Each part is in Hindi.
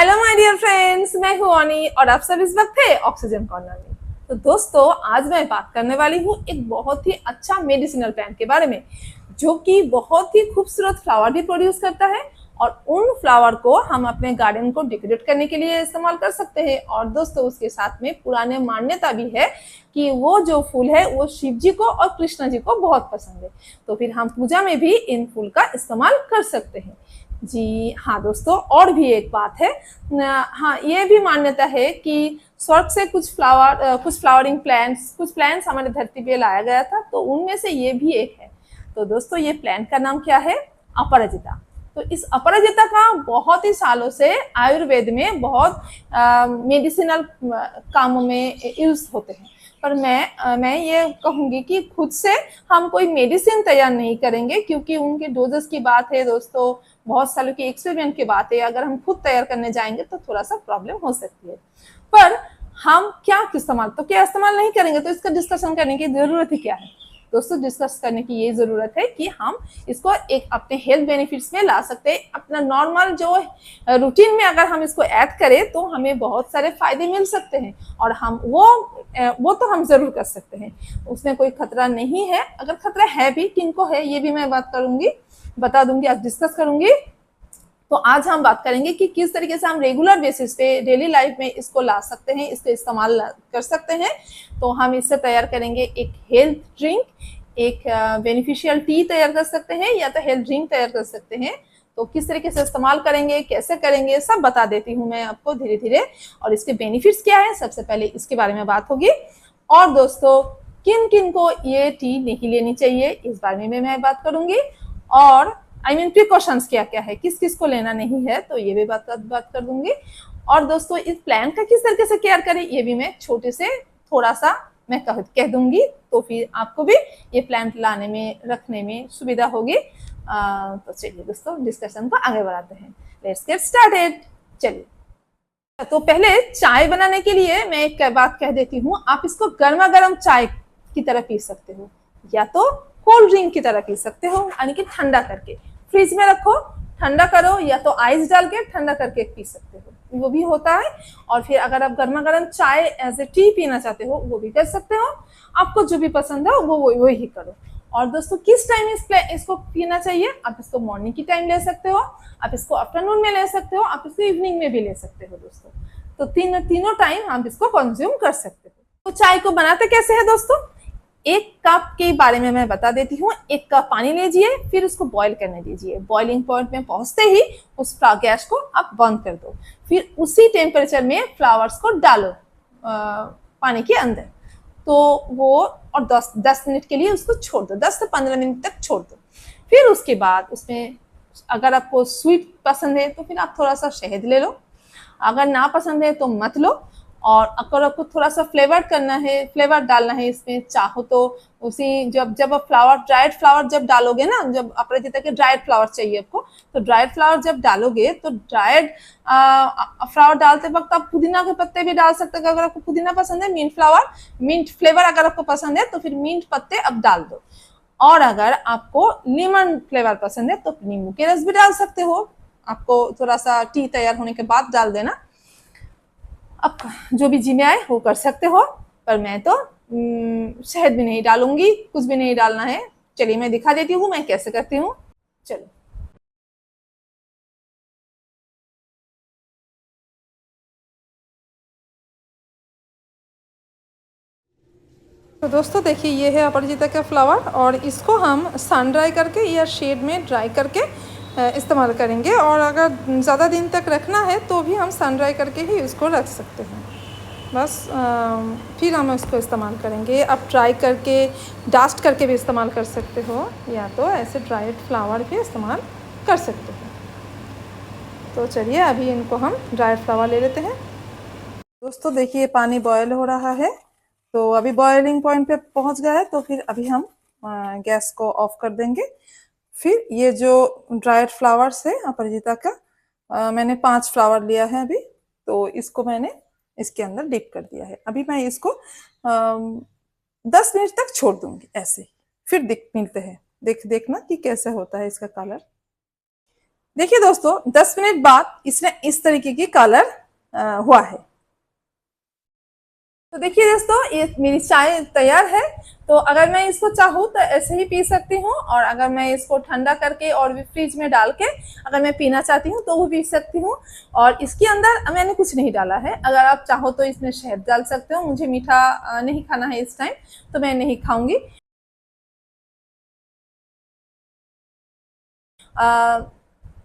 हेलो माय डियर फ्रेंड्स, मैं हूं अनी और आप सब इस वक्त है ऑक्सीजन कॉर्नर में। तो दोस्तों, आज मैं बात करने वाली हूं एक बहुत ही अच्छा मेडिसिनल प्लांट के बारे में, जो कि बहुत ही खूबसूरत फ्लावर भी प्रोड्यूस करता है और उन फ्लावर को हम अपने गार्डन को डेकोरेट करने के लिए इस्तेमाल कर सकते हैं। और दोस्तों, उसके साथ में पुराने मान्यता भी है कि वो जो फूल है वो शिव जी को और कृष्ण जी को बहुत पसंद है। तो फिर हम पूजा में भी इन फूल का इस्तेमाल कर सकते हैं। जी हाँ दोस्तों, और भी एक बात है। हाँ, ये भी मान्यता है कि स्वर्ग से कुछ फ्लावरिंग प्लांट्स हमारे धरती पे लाया गया था, तो उनमें से ये भी एक है। तो दोस्तों, ये प्लांट का नाम क्या है? अपराजिता। तो इस अपराजिता का बहुत ही सालों से आयुर्वेद में बहुत मेडिसिनल कामों में यूज होते हैं। पर मैं ये कहूंगी कि खुद से हम कोई मेडिसिन तैयार नहीं करेंगे, क्योंकि उनके डोजेस की बात है दोस्तों, बहुत सालों की एक्सपेरिमेंट की बात है। अगर हम खुद तैयार करने जाएंगे तो थोड़ा सा प्रॉब्लम हो सकती है। पर हम क्या इस्तेमाल नहीं करेंगे, तो इसका डिस्कशन करने की जरूरत ही क्या है? दोस्तों, डिस्कस करने की ये जरूरत है कि हम इसको एक अपने हेल्थ बेनिफिट्स में ला सकते हैं। अपना नॉर्मल जो रूटीन में अगर हम इसको ऐड करें तो हमें बहुत सारे फायदे मिल सकते हैं, और हम वो तो हम जरूर कर सकते हैं। उसमें कोई खतरा नहीं है। अगर खतरा है भी, किनको है ये भी मैं बता दूंगी, आज डिस्कस करूंगी। तो आज हम बात करेंगे कि किस तरीके से हम रेगुलर बेसिस पे डेली लाइफ में इसको ला सकते हैं, इसका इस्तेमाल कर सकते हैं। तो हम इससे तैयार करेंगे एक हेल्थ ड्रिंक, एक बेनिफिशियल टी तैयार कर सकते हैं, या तो हेल्थ ड्रिंक तैयार कर सकते हैं। तो किस तरीके से इस्तेमाल करेंगे, कैसे करेंगे, सब बता देती हूँ मैं आपको धीरे धीरे। और इसके बेनिफिट्स क्या है, सबसे पहले इसके बारे में बात होगी। और दोस्तों, किन किन को ये टी नहीं लेनी चाहिए, इस बारे में मैं बात करूंगी। और प्रिकॉशंस क्या क्या है, किस किस को लेना नहीं है, तो ये भी बात कर दूंगी। और दोस्तों, इस प्लांट का किस तरीके से केयर करें, ये भी मैं छोटे से थोड़ा सा मैं कह दूंगी। तो फिर आपको भी ये प्लांट लाने में, रखने में सुविधा होगी। तो चलिए दोस्तों, डिस्कशन को आगे बढ़ाते हैं। Let's get started. चलिए, तो पहले चाय बनाने के लिए मैं एक बात कह देती हूँ। आप इसको गर्मा गर्म चाय की तरह पी सकते हो, या तो कोल्ड ड्रिंक की तरह पी सकते हो, यानी कि ठंडा करके फ्रिज में रखो, ठंडा करो, या तो आइस डाल के ठंडा करके पी सकते हो, वो भी होता है। और फिर अगर आप गर्मा गर्म चाय एज ए टी पीना चाहते हो, वो भी कर सकते हो। आपको जो भी पसंद है वो ही करो। और दोस्तों, किस टाइम इसको पीना चाहिए? आप इसको मॉर्निंग की टाइम ले सकते हो, आप इसको आफ्टरनून में ले सकते हो, आप इसको इवनिंग में भी ले सकते हो दोस्तों। तो तीनों टाइम आप इसको कंज्यूम कर सकते हो। तो चाय को बनाते कैसे है दोस्तों? एक कप के बारे में मैं बता देती हूँ। एक कप पानी लीजिए, फिर उसको बॉईल करने दीजिए। बॉइलिंग पॉइंट में पहुंचते ही उस गैस को आप बंद कर दो। फिर उसी टेम्परेचर में फ्लावर्स को डालो पानी के अंदर। तो वो, और 10 मिनट के लिए उसको छोड़ दो, 10 से 15 मिनट तक छोड़ दो। फिर उसके बाद उसमें अगर आपको स्वीट पसंद है तो फिर आप थोड़ा सा शहद ले लो, अगर ना पसंद है तो मत लो। और अगर आपको थोड़ा सा फ्लेवर डालना है इसमें, चाहो तो उसी जब आप ड्राइड फ्लावर जब डालोगे ना, जब अपराजिता के ड्राइड फ्लावर चाहिए आपको, तो ड्राइड फ्लावर जब डालोगे तो ड्राइड फ्लावर डालते वक्त आप पुदीना के पत्ते भी डाल सकते हो। अगर आपको पुदीना पसंद है, मिंट फ्लेवर अगर आपको पसंद है, तो फिर मिंट पत्ते अब डाल दो। और अगर आपको लेमन फ्लेवर पसंद है तो नींबू के रस भी डाल सकते हो। आपको थोड़ा सा टी तैयार होने के बाद डाल देना। अब जो भी जी में आए वो कर सकते हो, पर मैं तो शहद भी नहीं डालूंगी, कुछ भी नहीं डालना है। चलिए, मैं दिखा देती हूँ मैं कैसे करती हूँ। चलो, तो दोस्तों देखिए, ये है अपराजिता का फ्लावर, और इसको हम सन ड्राई करके या शेड में ड्राई करके इस्तेमाल करेंगे। और अगर ज़्यादा दिन तक रखना है तो भी हम सन ड्राई करके ही इसको रख सकते हैं। बस फिर हम इसको इस्तेमाल करेंगे। आप ड्राई करके, डस्ट करके भी इस्तेमाल कर सकते हो, या तो ऐसे ड्राइड फ्लावर भी इस्तेमाल कर सकते हो। तो चलिए, अभी इनको हम ड्राइड फ्लावर ले लेते हैं। दोस्तों देखिए, पानी बॉयल हो रहा है, तो अभी बॉइलिंग पॉइंट पे पहुंच गया है। तो फिर अभी हम गैस को ऑफ कर देंगे। फिर ये जो ड्राइड फ्लावर्स है अपराजिता का, मैंने 5 फ्लावर लिया है अभी, तो इसको मैंने इसके अंदर डिप कर दिया है। अभी मैं इसको 10 मिनट तक छोड़ दूंगी ऐसे ही। फिर मिलते हैं, देखना कि कैसे होता है इसका कलर। देखिए दोस्तों 10 मिनट बाद इसमें इस तरीके की कलर हुआ है। तो देखिए दोस्तों ये मेरी चाय तैयार है। तो अगर मैं इसको चाहूँ तो ऐसे ही पी सकती हूँ, और अगर मैं इसको ठंडा करके और भी फ्रिज में डाल के अगर मैं पीना चाहती हूँ तो वो पी सकती हूँ। और इसके अंदर मैंने कुछ नहीं डाला है, अगर आप चाहो तो इसमें शहद डाल सकते हो। मुझे मीठा नहीं खाना है इस टाइम, तो मैं नहीं खाऊंगी।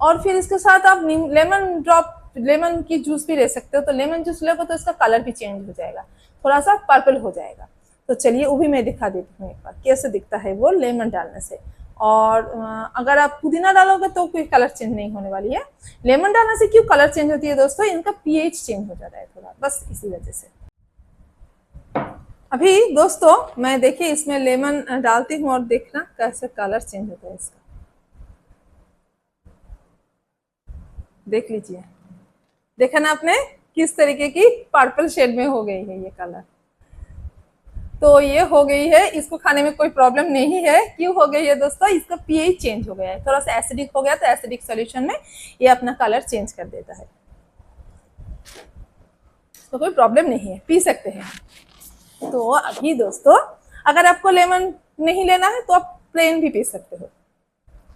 और फिर इसके साथ आप लेमन की जूस भी ले सकते हो। तो लेमन जूस लोगे तो इसका कलर भी चेंज हो जाएगा, थोड़ा सा पर्पल हो जाएगा। तो चलिए वो भी मैं दिखा देती हूँ एक बार कैसे दिखता है वो लेमन डालने से। और अगर आप पुदीना डालोगे तो कोई कलर चेंज नहीं होने वाली है। लेमन डालने से क्यों कलर चेंज होती है दोस्तों, इनका पीएच चेंज हो जाता है थोड़ा, बस इसी वजह से। अभी दोस्तों मैं देखिए इसमें लेमन डालती हूँ और देखना कैसे कलर चेंज होता है इसका, देख लीजिए। देखा ना आपने किस तरीके की पर्पल शेड में हो गई है ये कलर। तो ये हो गई है, इसको खाने में कोई प्रॉब्लम नहीं है। क्यों हो गई है दोस्तों, इसका पीएच चेंज हो गया है, थोड़ा सा एसिडिक हो गया, तो एसिडिक सॉल्यूशन में ये अपना कलर चेंज कर देता है। तो कोई प्रॉब्लम नहीं है, पी सकते हैं। तो अभी दोस्तों अगर आपको लेमन नहीं लेना है तो आप प्लेन भी पी सकते हो।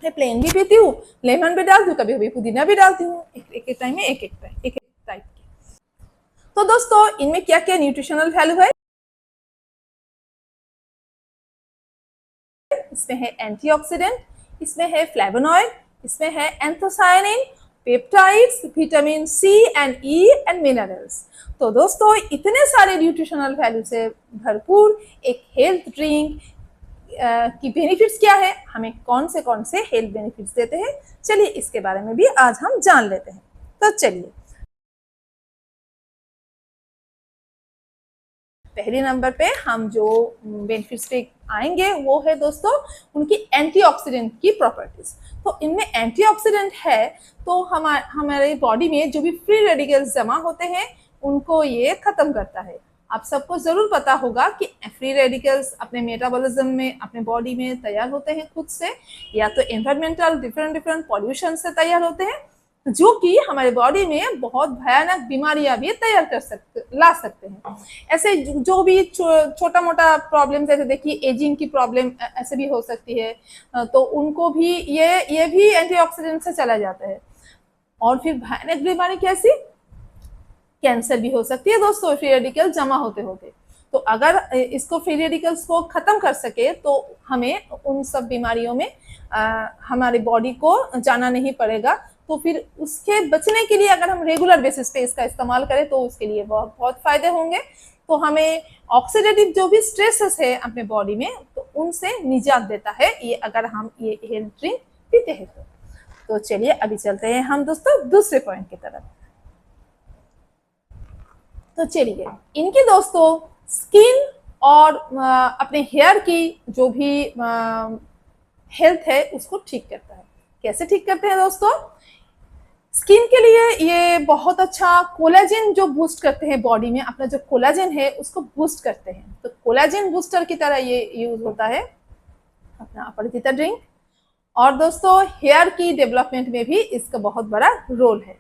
मैं प्लेन भी पीती हूँ, लेमन भी डालती हूँ, कभी कभी पुदीना भी डालती हूँ, एक टाइम में एक टाइप के। तो दोस्तों इनमें क्या क्या न्यूट्रिशनल वैल्यू है, इसमें है एंटीऑक्सीडेंट, इसमें है फ्लेवोनॉइड, इसमें है anthocyanin, peptides, vitamin C and E and minerals. तो दोस्तों इतने सारे न्यूट्रिशनल वैल्यू से भरपूर एक हेल्थ ड्रिंक की बेनिफिट्स क्या है, हमें कौन से हेल्थ बेनिफिट्स देते हैं, चलिए इसके बारे में भी आज हम जान लेते हैं। तो चलिए पहले नंबर पे हम जो बेनिफिट्स पे आएंगे वो है दोस्तों उनकी एंटीऑक्सीडेंट की प्रॉपर्टीज। तो इनमें एंटीऑक्सीडेंट है तो हमारे बॉडी में जो भी फ्री रेडिकल्स जमा होते हैं उनको ये खत्म करता है। आप सबको जरूर पता होगा कि फ्री रेडिकल्स अपने मेटाबॉलिज्म में अपने बॉडी में तैयार होते हैं खुद से, या तो एनवायरमेंटल डिफरेंट पॉल्यूशन से तैयार होते हैं, जो कि हमारे बॉडी में बहुत भयानक बीमारियां भी तैयार ला सकते हैं। ऐसे जो भी छोटा मोटा प्रॉब्लम, जैसे देखिए एजिंग की प्रॉब्लम ऐसे भी हो सकती है, तो उनको भी ये भी एंटीऑक्सीडेंट से चला जाता है। और फिर भयानक बीमारी कैसी, कैंसर भी हो सकती है दोस्तों फ्री रेडिकल जमा होते होते। तो अगर इसको फ्री रेडिकल्स को खत्म कर सके तो हमें उन सब बीमारियों में हमारे बॉडी को जाना नहीं पड़ेगा। तो फिर उसके बचने के लिए अगर हम रेगुलर बेसिस पे इसका इस्तेमाल करें तो उसके लिए बहुत फायदे होंगे। तो हमें ऑक्सीडेटिव जो भी स्ट्रेसेस है अपने बॉडी में तो उनसे निजात देता है ये, अगर हम ये हेल्थ ड्रिंक पीते हैं तो चलिए अभी चलते हैं हम दोस्तों दूसरे पॉइंट की तरफ। तो चलिए इनकी दोस्तों स्किन और अपने हेयर की जो भी हेल्थ है उसको ठीक करता है। कैसे ठीक करते हैं दोस्तों, स्किन के लिए ये बहुत अच्छा कोलाजन जो बूस्ट करते हैं बॉडी में, अपना जो कोलाजन है उसको बूस्ट करते हैं। तो कोलाजन बूस्टर की तरह ये यूज होता है अपना अपरिचिता ड्रिंक। और दोस्तों हेयर की डेवलपमेंट में भी इसका बहुत बड़ा रोल है।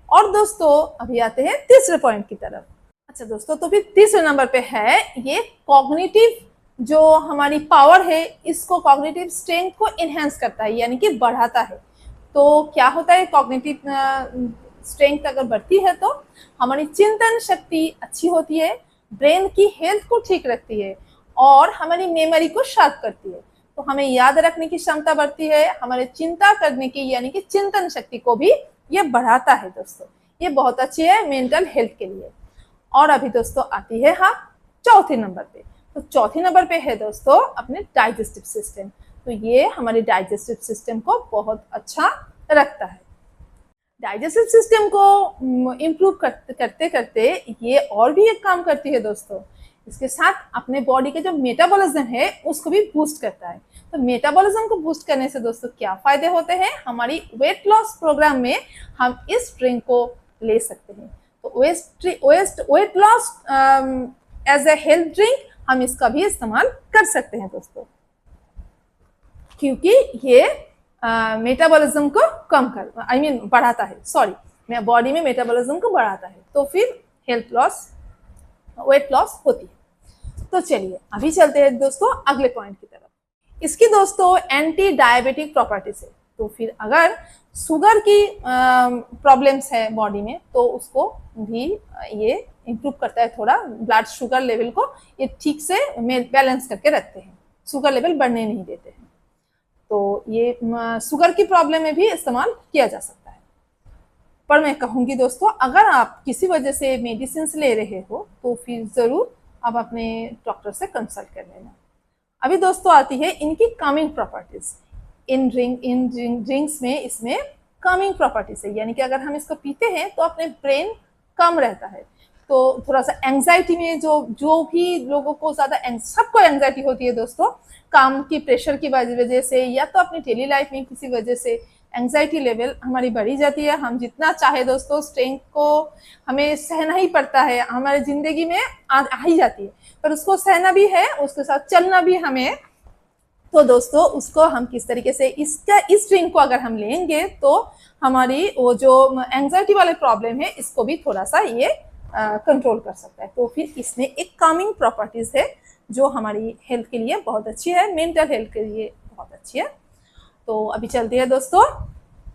और दोस्तों अभी आते हैं तीसरे पॉइंट की तरफ। अच्छा दोस्तों, तो फिर तीसरे नंबर पे है ये कॉग्निटिव जो हमारी पावर है, इसको कॉग्निटिव स्ट्रेंथ को इनहेंस करता है, यानी कि बढ़ाता है। तो क्या होता है, कॉग्निटिव स्ट्रेंथ अगर बढ़ती है तो हमारी चिंतन शक्ति अच्छी होती है, ब्रेन की हेल्थ को ठीक रखती है और हमारी मेमोरी को शार्प करती है। तो हमें याद रखने की क्षमता बढ़ती है, हमारे चिंता करने की यानी कि चिंतन शक्ति को भी ये बढ़ाता है दोस्तों। ये बहुत अच्छी है मेंटल हेल्थ के लिए। और अभी दोस्तों आती है हाँ चौथे नंबर पे। तो चौथे नंबर पे है दोस्तों अपने डाइजेस्टिव सिस्टम। तो ये हमारे डाइजेस्टिव सिस्टम को बहुत अच्छा रखता है। डाइजेस्टिव सिस्टम को इम्प्रूव करते करते ये और भी एक काम करती है दोस्तों, इसके साथ अपने बॉडी के जो मेटाबॉलिज्म है उसको भी बूस्ट करता है। तो मेटाबॉलिज्म को बूस्ट करने से दोस्तों क्या फायदे होते हैं, हमारी वेट लॉस प्रोग्राम में हम इस ड्रिंक को ले सकते हैं। तो weight loss as a health drink हम इसका भी इस्तेमाल कर सकते हैं दोस्तों, क्योंकि ये मेटाबॉलिज्म को कम कर बढ़ाता है, सॉरी, बॉडी में मेटाबॉलिज्म को बढ़ाता है, तो फिर हेल्थ लॉस, वेट लॉस होती है। तो चलिए अभी चलते हैं दोस्तों अगले पॉइंट की तरफ। इसकी दोस्तों एंटी डायबिटिक प्रॉपर्टीज है। तो फिर अगर शुगर की प्रॉब्लम्स है बॉडी में तो उसको भी ये इम्प्रूव करता है, थोड़ा ब्लड शुगर लेवल को ये ठीक से बैलेंस करके रखते हैं, शुगर लेवल बढ़ने नहीं देते हैं। तो ये शुगर की प्रॉब्लम में भी इस्तेमाल किया जा सकता है। पर मैं कहूँगी दोस्तों, अगर आप किसी वजह से मेडिसिन ले रहे हो तो फिर ज़रूर आप अपने डॉक्टर से कंसल्ट कर लेना। अभी दोस्तों आती है इनकी कामिंग प्रॉपर्टीज। इन ड्रिंक्स में इसमें कामिंग प्रॉपर्टीज है, यानी कि अगर हम इसको पीते हैं तो अपने ब्रेन कम रहता है, तो थोड़ा सा एंग्जाइटी में जो भी लोगों को ज़्यादा सबको एंग्जाइटी होती है दोस्तों, काम की प्रेशर की वजह से या तो अपनी डेली लाइफ में किसी वजह से एंग्जाइटी लेवल हमारी बढ़ी जाती है। हम जितना चाहे दोस्तों स्ट्रेंथ को हमें सहना ही पड़ता है, हमारी जिंदगी में आ ही जाती है, पर उसको सहना भी है, उसके साथ चलना भी हमें। तो दोस्तों उसको हम किस तरीके से इस ड्रिंक को अगर हम लेंगे तो हमारी वो जो एंग्जाइटी वाले प्रॉब्लम है इसको भी थोड़ा सा ये कंट्रोल कर सकता है। तो फिर इसमें एक कामिंग प्रॉपर्टीज है जो हमारी हेल्थ के लिए बहुत अच्छी है, मेंटल हेल्थ के लिए बहुत अच्छी है। तो अभी चलते हैं दोस्तों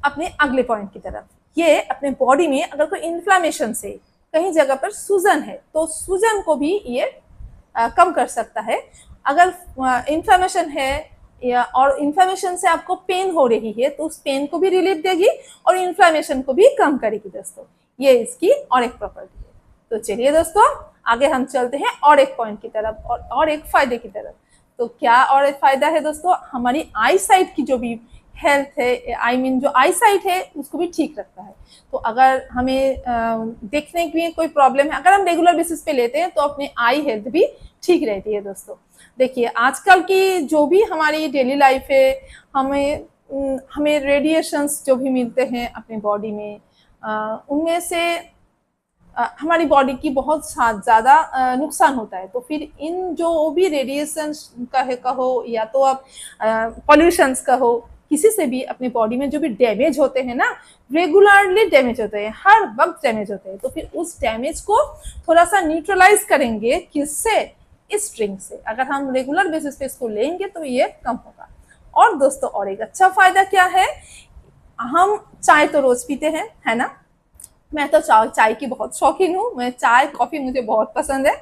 अपने अगले पॉइंट की तरफ। ये अपने बॉडी में अगर कोई इन्फ्लामेशन से कहीं जगह पर सूजन है तो सूजन को भी ये कम कर सकता है। अगर इन्फ्लामेशन है या और इन्फ्लामेशन से आपको पेन हो रही है तो उस पेन को भी रिलीफ देगी और इन्फ्लामेशन को भी कम करेगी दोस्तों। ये इसकी और एक प्रॉपर्टी है। तो चलिए दोस्तों आगे हम चलते हैं और एक पॉइंट की तरफ और एक फायदे की तरफ। तो क्या और एक फायदा है दोस्तों, हमारी आई साइट की जो भी हेल्थ है, जो आई साइट है उसको भी ठीक रखता है। तो अगर हमें देखने की कोई प्रॉब्लम है, अगर हम रेगुलर बेसिस पे लेते हैं तो अपनी आई हेल्थ भी ठीक रहती है दोस्तों। देखिए आजकल की जो भी हमारी डेली लाइफ है, हमें रेडिएशंस जो भी मिलते हैं अपनी बॉडी में, उनमें से हमारी बॉडी की बहुत ज़्यादा नुकसान होता है। तो फिर इन जो भी रेडिएशन कहो या तो आप पॉल्यूशंस कहो, किसी से भी अपनी बॉडी में जो भी डैमेज होते हैं ना, रेगुलरली डैमेज होते हैं, हर वक्त डैमेज होते हैं, तो फिर उस डैमेज को थोड़ा सा न्यूट्रलाइज करेंगे किससे, इस ड्रिंक से। अगर हम रेगुलर बेसिस पे इसको लेंगे तो ये कम होगा। और दोस्तों और एक अच्छा फायदा क्या है, हम चाय तो रोज पीते हैं, है ना। मैं तो चाय की बहुत शौकीन हूँ, मैं चाय कॉफी मुझे बहुत पसंद है।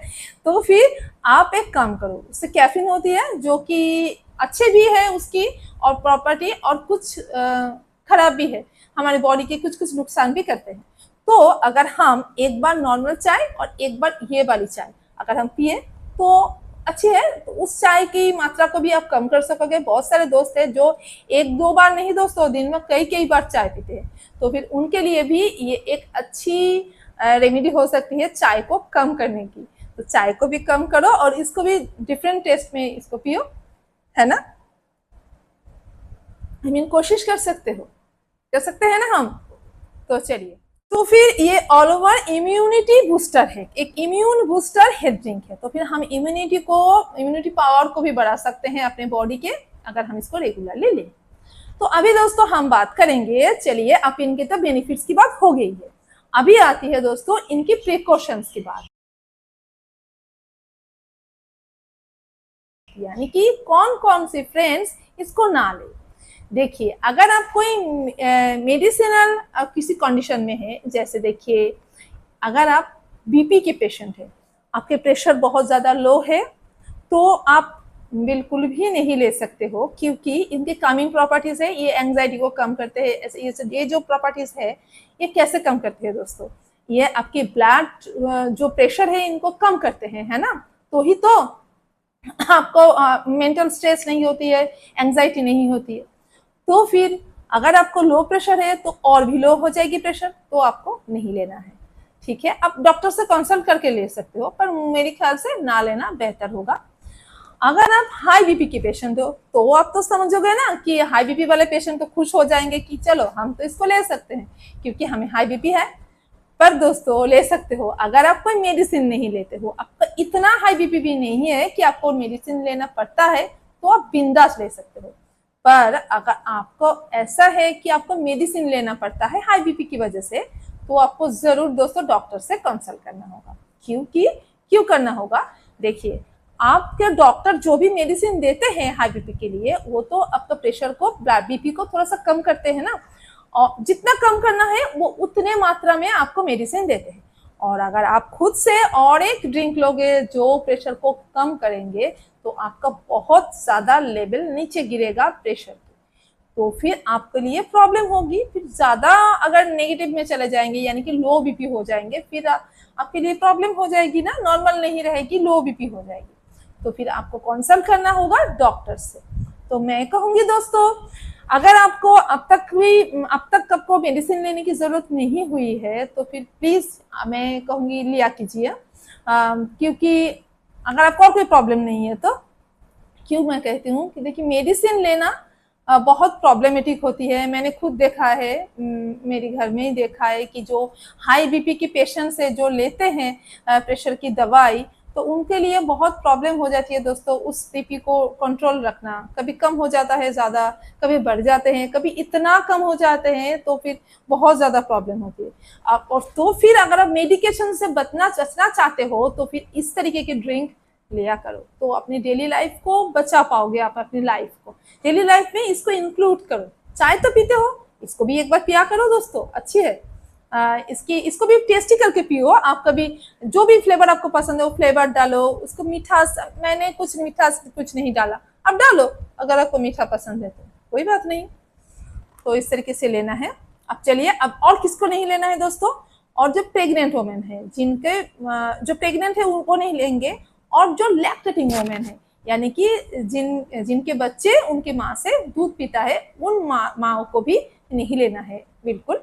तो फिर आप एक काम करो, उससे कैफीन होती है जो कि अच्छे भी है उसकी और प्रॉपर्टी, और कुछ खराब भी है, हमारी बॉडी के कुछ नुकसान भी करते हैं। तो अगर हम एक बार नॉर्मल चाय और एक बार ये वाली चाय अगर हम पिए तो अच्छी है, तो उस चाय की मात्रा को भी आप कम कर सकोगे। बहुत सारे दोस्त हैं जो एक दो बार नहीं दोस्तों, दिन में कई बार चाय पीते हैं, तो फिर उनके लिए भी ये एक अच्छी रेमेडी हो सकती है चाय को कम करने की। तो चाय को भी कम करो और इसको भी डिफरेंट टेस्ट में इसको पियो, है ना। कोशिश कर सकते हैं ना हम। तो चलिए, तो फिर ये ऑल ओवर इम्यूनिटी बूस्टर है, एक इम्यून बूस्टर हेल्थ ड्रिंक है। तो फिर हम इम्यूनिटी पावर को भी बढ़ा सकते हैं अपने बॉडी के, अगर हम इसको रेगुलरली लें। तो अभी दोस्तों हम बात करेंगे, चलिए अब इनके तो बेनिफिट्स की बात हो गई है, अभी आती है दोस्तों इनकी प्रिकॉशंस की बात, यानी कि कौन कौन से फ्रेंड्स इसको ना ले। देखिए अगर आप कोई मेडिसिनल किसी कंडीशन में है, जैसे देखिए अगर आप बीपी के पेशेंट हैं, आपके प्रेशर बहुत ज़्यादा लो है, तो आप बिल्कुल भी नहीं ले सकते हो, क्योंकि इनकी कामिंग प्रॉपर्टीज है, ये एंग्जाइटी को कम करते हैं। ये जो प्रॉपर्टीज है ये कैसे कम करते हैं दोस्तों, ये आपके ब्लड जो प्रेशर है इनको कम करते हैं, है ना। तो ही तो आपको मेंटल स्ट्रेस नहीं होती है, एंग्जाइटी नहीं होती है। तो फिर अगर आपको लो प्रेशर है तो और भी लो हो जाएगी प्रेशर, तो आपको नहीं लेना है, ठीक है। आप डॉक्टर से कंसल्ट करके ले सकते हो, पर मेरे ख्याल से ना लेना बेहतर होगा। अगर आप हाई बीपी के पेशेंट हो तो आप तो समझोगे ना कि हाई बीपी वाले पेशेंट तो खुश हो जाएंगे कि चलो हम तो इसको ले सकते हैं क्योंकि हमें हाई बीपी है। पर दोस्तों ले सकते हो अगर आप कोई मेडिसिन नहीं लेते हो, आपका इतना हाई बीपी भी नहीं है कि आपको मेडिसिन लेना पड़ता है, तो आप बिंदास ले सकते हो। पर अगर आपको ऐसा है कि आपको मेडिसिन लेना पड़ता है हाई बीपी की वजह से, तो आपको जरूर दोस्तों डॉक्टर से कंसल्ट करना होगा। क्यों करना होगा? देखिए, आपके डॉक्टर जो भी मेडिसिन देते हैं हाई बीपी के लिए, वो तो आपका प्रेशर को, बीपी को थोड़ा सा कम करते हैं ना, और जितना कम करना है वो उतने मात्रा में आपको मेडिसिन देते हैं। और अगर आप खुद से और एक ड्रिंक लोगे जो प्रेशर को कम करेंगे, तो आपका बहुत ज्यादा लेवल नीचे गिरेगा प्रेशर की, तो फिर आपके लिए प्रॉब्लम होगी। फिर ज्यादा अगर नेगेटिव में चले जाएंगे, यानी कि लो बीपी हो जाएंगे, फिर आपके लिए प्रॉब्लम हो जाएगी ना, नॉर्मल नहीं रहेगी, लो बीपी हो जाएगी। तो फिर आपको कंसल्ट करना होगा डॉक्टर से। तो मैं कहूंगी दोस्तों, अगर आपको अब तक आपको मेडिसिन लेने की जरूरत नहीं हुई है, तो फिर प्लीज मैं कहूंगी लिया कीजिए, क्योंकि अगर आपको और कोई प्रॉब्लम नहीं है तो। क्यों मैं कहती हूँ कि देखिए, मेडिसिन लेना बहुत प्रॉब्लमेटिक होती है। मैंने खुद देखा है, मेरे घर में ही देखा है कि जो हाई बीपी के पेशेंट्स है, जो लेते हैं प्रेशर की दवाई, तो उनके लिए बहुत प्रॉब्लम हो जाती है दोस्तों उस बीपी को कंट्रोल रखना। कभी कम हो जाता है ज्यादा, कभी बढ़ जाते हैं, कभी इतना कम हो जाते हैं, तो फिर बहुत ज्यादा प्रॉब्लम होती है। और तो फिर अगर आप मेडिकेशन से बचना चाहते हो, तो फिर इस तरीके की ड्रिंक लिया करो, तो अपनी डेली लाइफ को बचा पाओगे। आप अपनी लाइफ को, डेली लाइफ में इसको इंक्लूड करो। चाय तो पीते हो, इसको भी एक बार पिया करो दोस्तों, अच्छी है। इसको भी टेस्टी करके पियो। आप कभी जो भी फ्लेवर आपको पसंद है वो फ्लेवर डालो, उसको मीठा, मैंने कुछ नहीं डाला, अब डालो अगर आपको मीठा पसंद है तो कोई बात नहीं। तो इस तरीके से लेना है। अब चलिए, अब और किसको नहीं लेना है दोस्तों? और जो प्रेग्नेंट वुमेन है, जो प्रेग्नेंट है उनको नहीं लेंगे, और जो लैक्टेटिंग वुमेन है, यानी कि जिनके बच्चे उनकी माँ से दूध पीता है, उन माँ को भी नहीं लेना है बिल्कुल।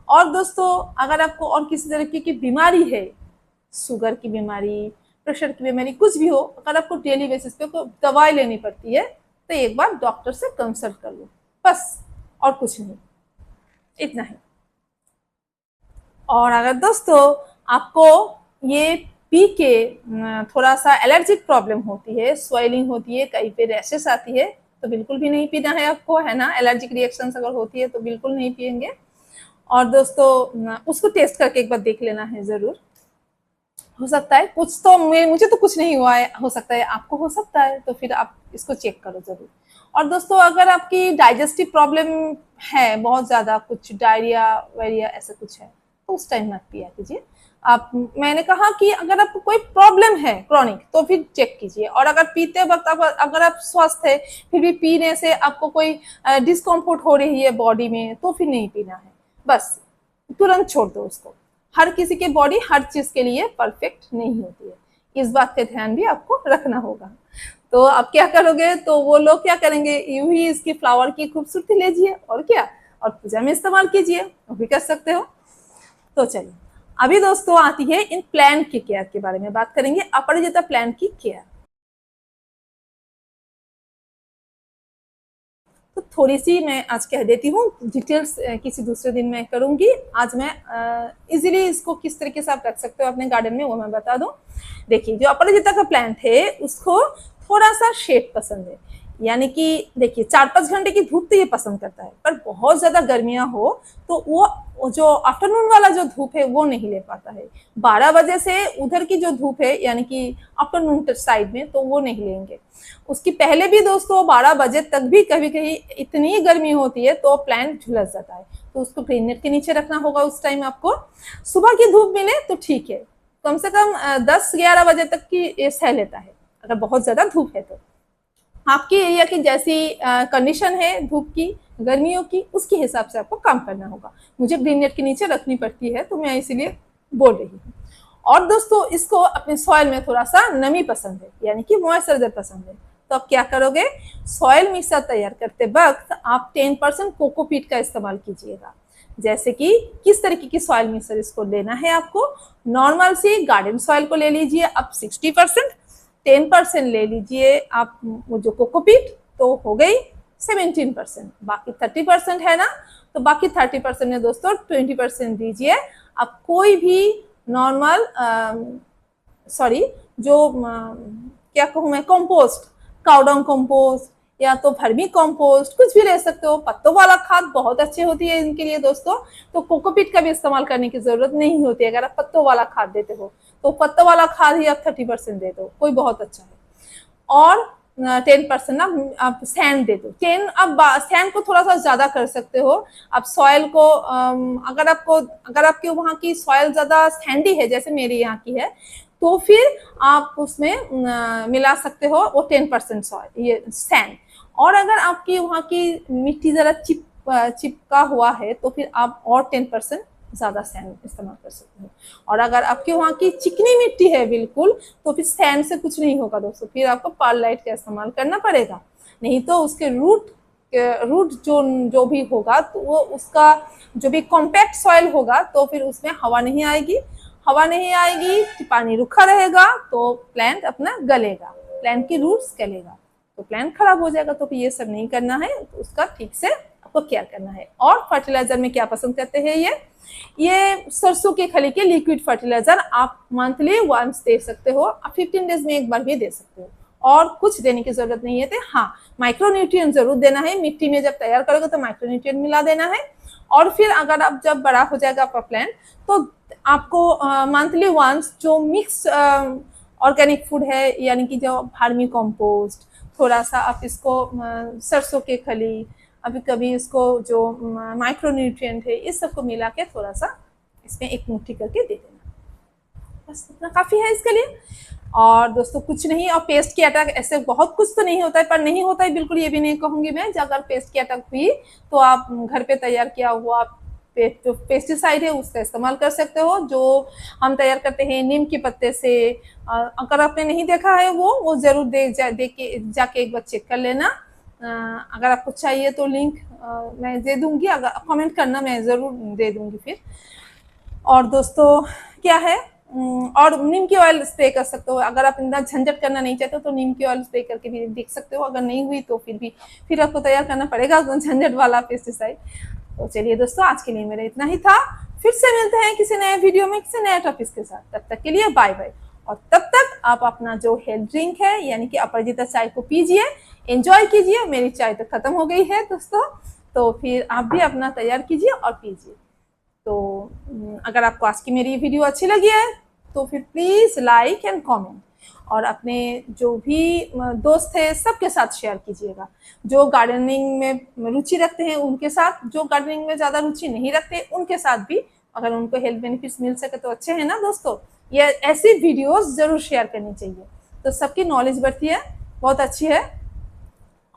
और दोस्तों, अगर आपको और किसी तरीके की बीमारी है, शुगर की बीमारी, प्रेशर की बीमारी, कुछ भी हो, अगर आपको डेली बेसिस पे कोई दवाई लेनी पड़ती है, तो एक बार डॉक्टर से कंसल्ट कर लो, बस, और कुछ नहीं, इतना ही। और अगर दोस्तों आपको ये पी के थोड़ा सा एलर्जिक प्रॉब्लम होती है, स्वेलिंग होती है, कहीं पे रैशेस आती है, तो बिल्कुल भी नहीं पीना है आपको, है ना। एलर्जिक रिएक्शंस अगर होती है तो बिल्कुल नहीं पियेंगे। और दोस्तों, उसको टेस्ट करके एक बार देख लेना है जरूर। हो सकता है कुछ तो, मुझे तो कुछ नहीं हुआ है, हो सकता है आपको हो सकता है, तो फिर आप इसको चेक करो जरूर। और दोस्तों, अगर आपकी डाइजेस्टिव प्रॉब्लम है बहुत ज्यादा, कुछ डायरिया वायरिया ऐसा कुछ है, तो उस टाइम मत पिया कीजिए आप। मैंने कहा कि अगर आपको कोई प्रॉब्लम है क्रॉनिक, तो फिर चेक कीजिए। और अगर पीते वक्त अगर आप स्वस्थ है, फिर भी पीने से आपको कोई डिस्कम्फर्ट हो रही है बॉडी में, तो फिर नहीं पीना है, बस तुरंत छोड़ दो उसको। हर किसी की बॉडी हर चीज के लिए परफेक्ट नहीं होती है, इस बात का ध्यान भी आपको रखना होगा। तो आप क्या करोगे, तो वो लोग क्या करेंगे, यूं ही इसकी फ्लावर की खूबसूरती लीजिए, और क्या, और पूजा में इस्तेमाल कीजिए, वो भी कर सकते हो। तो चलिए, अभी दोस्तों आती है इन प्लांट की केयर के बारे में बात करेंगे, अपराजिता प्लांट की केयर। तो थोड़ी सी मैं आज कह देती हूँ, डिटेल्स किसी दूसरे दिन मैं करूंगी। आज मैं इजीली इसको किस तरीके से आप रख सकते हो अपने गार्डन में, वो मैं बता दूं। देखिए, जो अपराजिता का प्लांट है उसको थोड़ा सा शेड पसंद है, यानी कि देखिए 4-5 घंटे की धूप तो ये पसंद करता है, पर बहुत ज्यादा गर्मियां हो तो वो जो आफ्टरनून वाला जो धूप है वो नहीं ले पाता है। 12 बजे से उधर की जो धूप है, यानी कि आफ्टरनून साइड में, तो वो नहीं लेंगे। उसकी पहले भी दोस्तों 12 बजे तक भी कभी कहीं इतनी गर्मी होती है तो प्लांट झुलस जाता है, तो उसको ग्रीन नेट के नीचे रखना होगा। उस टाइम आपको सुबह की धूप मिले तो ठीक है, कम से कम 10-11 बजे तक की सह लेता है। अगर बहुत ज्यादा धूप है तो आपके एरिया की जैसी कंडीशन है धूप की, गर्मियों की, उसके हिसाब से आपको काम करना होगा। मुझे ग्रीन नेट के नीचे रखनी पड़ती है, तो मैं इसीलिए बोल रही हूँ। और दोस्तों, इसको अपने सॉइल में थोड़ा सा नमी पसंद है, यानी कि मॉइस्चराइजर पसंद है। तो आप क्या करोगे, सॉइल मिक्सर तैयार करते वक्त आप 10% कोकोपीट का इस्तेमाल कीजिएगा। जैसे कि किस तरीके की सॉइल मिक्सर इसको लेना है आपको, नॉर्मल सी गार्डन सॉइल को ले लीजिए आप 60%, 10% ले लीजिए आप वो जो कोकोपीट, तो हो गई 17%। बाकी 30% है ना, तो बाकी 30% में दोस्तों 20% दीजिए आप कोई भी नॉर्मल क्या कहूँ मैं, कंपोस्ट, काउडंग कंपोस्ट, या तो वर्मी कंपोस्ट कुछ भी ले सकते हो। पत्तों वाला खाद बहुत अच्छी होती है इनके लिए दोस्तों, तो कोकोपीट का भी इस्तेमाल करने की जरूरत नहीं होती है। अगर आप पत्तों वाला खाद देते हो तो पत्तों वाला खाद ही आप 30% दे दो, कोई बहुत अच्छा है। और 10% ना आप सैंड दे दो। अब सैंड को थोड़ा सा ज्यादा कर सकते हो आप सॉइल को। अगर आपके वहाँ की सॉइल ज्यादा सैंडी है जैसे मेरी यहाँ की है, तो फिर आप उसमें मिला सकते हो वो 10% सॉइल ये सैंड। और अगर आपकी वहाँ की मिट्टी जरा चिपका हुआ है तो फिर आप और 10% ज्यादा सैंड इस्तेमाल कर सकते हो। और अगर आपके वहाँ की चिकनी मिट्टी है बिल्कुल, तो फिर सैंड से कुछ नहीं होगा दोस्तों, फिर आपको पर्ललाइट का इस्तेमाल करना पड़ेगा। नहीं तो उसके रूट जो भी होगा तो वो उसका जो भी कॉम्पैक्ट सॉइल होगा तो फिर उसमें हवा नहीं आएगी, पानी रुखा रहेगा तो प्लांट अपना गलेगा, प्लांट की रूट्स गलेगा तो प्लांट खराब हो जाएगा। तो फिर ये सब नहीं करना है, तो उसका ठीक से आपको केयर करना है। और फर्टिलाइजर में क्या पसंद करते हैं ये सरसों के खली के लिक्विड फर्टिलाइजर आप मंथली वंस दे सकते हो, आप 15 डेज में एक बार भी दे सकते हो, और कुछ देने की जरूरत नहीं है। तो हाँ, माइक्रोन्यूट्रिएंट जरूर देना है, मिट्टी में जब तैयार करोगे तो माइक्रोन्यूट्रिएंट मिला देना है। और फिर अगर आप जब बड़ा हो जाएगा आपका प्लांट तो आपको मंथली वंस जो मिक्स ऑर्गेनिक फूड है, यानी कि जो वर्मी कंपोस्ट, थोड़ा सा आप इसको सरसों के खली, अभी कभी इसको जो माइक्रोन्यूट्रिएंट है इस सबको मिला के थोड़ा सा इसमें एक मुट्ठी करके दे देना, बस इतना काफी है इसके लिए। और दोस्तों कुछ नहीं, और पेस्ट की अटैक ऐसे बहुत कुछ तो नहीं होता है, पर नहीं होता है बिल्कुल ये भी नहीं कहूंगी मैं। अगर पेस्ट की अटैक हुई तो आप घर पे तैयार किया हुआ जो पेस्टिसाइड है उसका इस्तेमाल कर सकते हो, जो हम तैयार करते हैं नीम के पत्ते से। अगर आपने नहीं देखा है वो जरूर जाके एक बार चेक कर लेना। अगर आपको चाहिए तो लिंक मैं दे दूंगी, अगर कमेंट करना मैं जरूर दे दूंगी फिर। और दोस्तों क्या है, और नीम की ऑयल स्प्रे कर सकते हो। अगर आप इतना झंझट करना नहीं चाहते तो नीम की ऑयल स्प्रे करके भी देख सकते हो। अगर नहीं हुई तो फिर आपको तैयार करना पड़ेगा झंझट वाला पेस्टिसाइड। तो चलिए दोस्तों, आज के लिए मेरा इतना ही था। फिर से मिलते हैं किसी नए वीडियो में किसी नए टॉपिक के साथ। तब तक के लिए बाय बाय। और तब तक आप अपना जो हेल्थ ड्रिंक है यानी कि अपराजिता चाय को पीजिए, एंजॉय कीजिए। मेरी चाय तो खत्म हो गई है दोस्तों, तो फिर आप भी अपना तैयार कीजिए और पीजिए। तो अगर आपको आज की मेरी वीडियो अच्छी लगी है तो फिर प्लीज लाइक एंड कमेंट, और अपने जो भी दोस्त है सबके साथ शेयर कीजिएगा। जो गार्डनिंग में रुचि रखते हैं उनके साथ, जो गार्डनिंग में ज्यादा रुचि नहीं रखते उनके साथ भी, अगर उनको हेल्थ बेनिफिट्स मिल सके तो अच्छे है ना दोस्तों। ये ऐसी वीडियोस जरूर शेयर करनी चाहिए, तो सबकी नॉलेज बढ़ती है, बहुत अच्छी है।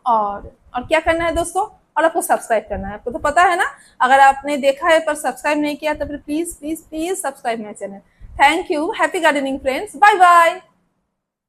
और क्या करना है दोस्तों, और आपको सब्सक्राइब करना है। आपको तो पता है ना, अगर आपने देखा है पर सब्सक्राइब नहीं किया तो फिर please please please subscribe my channel. Thank you. Happy gardening friends, bye bye.